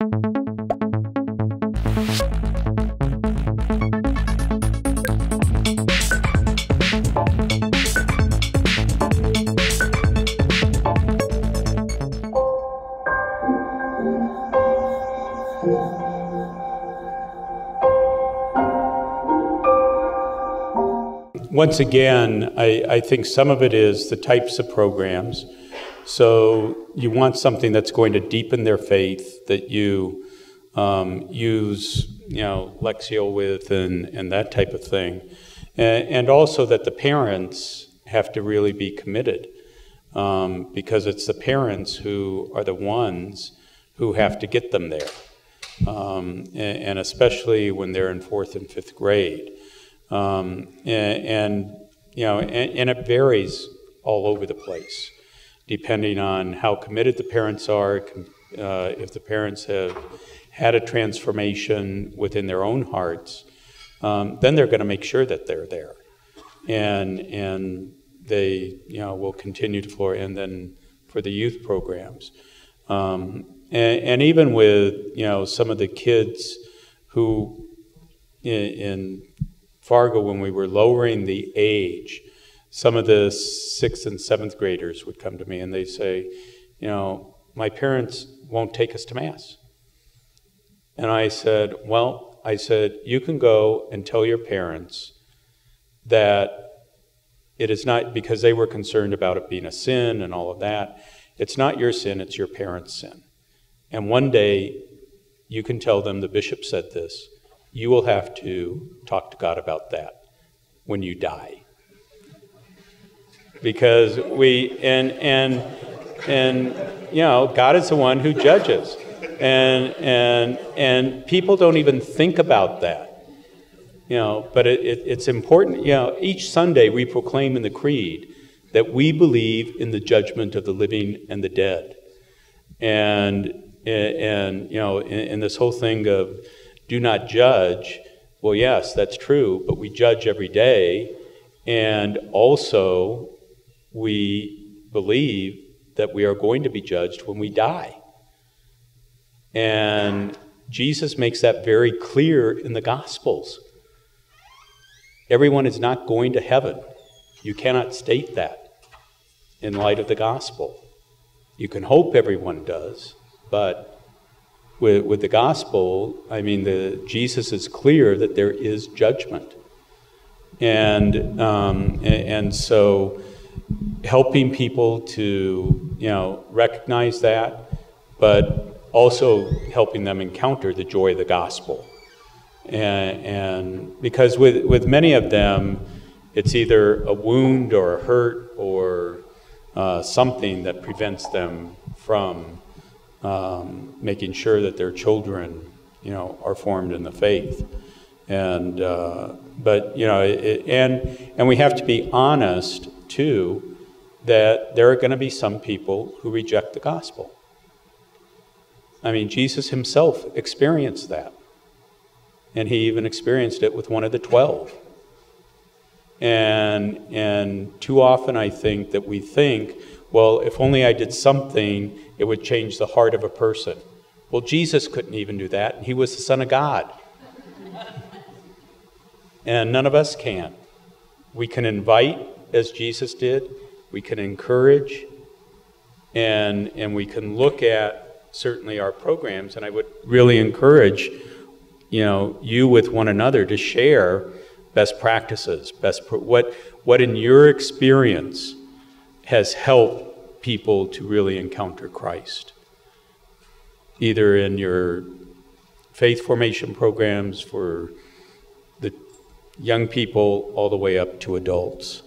Once again, I think some of it is the types of programs. So you want something that's going to deepen their faith, that you use, Lectio with and that type of thing. And also that the parents have to really be committed, because it's the parents who are the ones who have to get them there. And especially when they're in 4th and 5th grade. And it varies all over the place, depending on how committed the parents are, if the parents have had a transformation within their own hearts, then they're going to make sure that they're there. And they, will continue to flourish, and then for the youth programs. And even with, some of the kids who in Fargo, when we were lowering the age, some of the 6th and 7th graders would come to me and they say, my parents won't take us to Mass. And I said, you can go and tell your parents that it is not, because they were concerned about it being a sin and all of that, it's not your sin, it's your parents' sin. And one day, you can tell them, the bishop said this, you will have to talk to God about that when you die. Because God is the one who judges. And people don't even think about that. But it's important, each Sunday we proclaim in the Creed that we believe in the judgment of the living and the dead. And in this whole thing of do not judge, well, yes, that's true, but we judge every day, and also we believe that we are going to be judged when we die. And Jesus makes that very clear in the Gospels. Everyone is not going to heaven. You cannot state that in light of the Gospel. You can hope everyone does, but with the Gospel, Jesus is clear that there is judgment. And so helping people to, recognize that, but also helping them encounter the joy of the Gospel. And because with many of them, it's either a wound or a hurt or something that prevents them from making sure that their children, are formed in the faith. And and we have to be honest too that there are going to be some people who reject the gospel. Jesus himself experienced that, and he even experienced it with one of the 12. And too often I think that we think, well, if only I did something, it would change the heart of a person. Well, Jesus couldn't even do that, and he was the Son of God. And none of us can. We can invite, as Jesus did. We can encourage, and we can look at certainly our programs, and I would really encourage, you with one another to share best practices, what in your experience has helped people to really encounter Christ, either in your faith formation programs for the young people all the way up to adults.